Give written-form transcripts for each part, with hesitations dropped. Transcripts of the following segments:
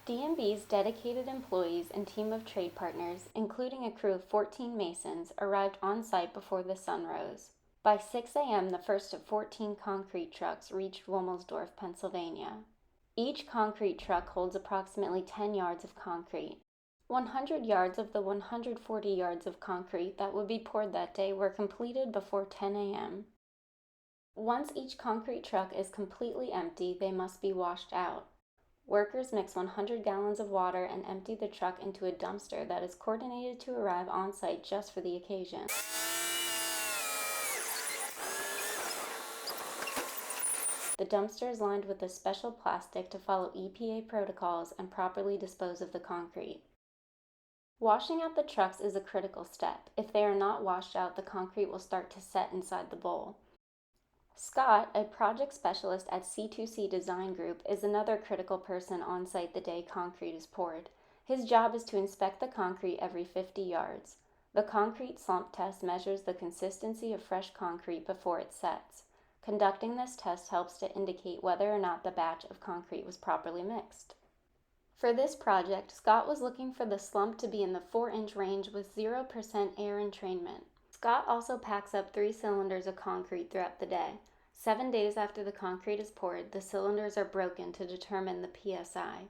D&B's dedicated employees and team of trade partners, including a crew of 14 masons, arrived on site before the sun rose. By 6 a.m., the first of 14 concrete trucks reached Womelsdorf, Pennsylvania. Each concrete truck holds approximately 10 yards of concrete. 100 yards of the 140 yards of concrete that would be poured that day were completed before 10 a.m. Once each concrete truck is completely empty, they must be washed out. Workers mix 100 gallons of water and empty the truck into a dumpster that is coordinated to arrive on site just for the occasion. The dumpster is lined with a special plastic to follow EPA protocols and properly dispose of the concrete. Washing out the trucks is a critical step. If they are not washed out, the concrete will start to set inside the bowl. Scott, a project specialist at C2C Design Group, is another critical person on site the day concrete is poured. His job is to inspect the concrete every 50 yards. The concrete slump test measures the consistency of fresh concrete before it sets. Conducting this test helps to indicate whether or not the batch of concrete was properly mixed. For this project, Scott was looking for the slump to be in the 4-inch range with 0% air entrainment. Scott also packs up 3 cylinders of concrete throughout the day. 7 days after the concrete is poured, the cylinders are broken to determine the PSI.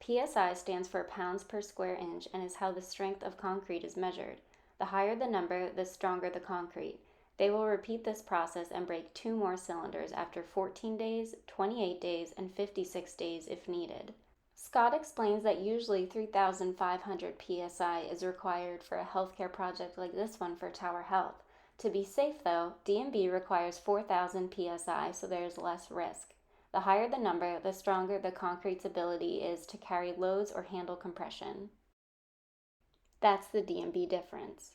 PSI stands for pounds per square inch and is how the strength of concrete is measured. The higher the number, the stronger the concrete. They will repeat this process and break 2 more cylinders after 14 days, 28 days, and 56 days if needed. Scott explains that usually 3,500 PSI is required for a healthcare project like this one for Tower Health. To be safe though, D&B requires 4,000 PSI, so there is less risk. The higher the number, the stronger the concrete's ability is to carry loads or handle compression. That's the D&B difference.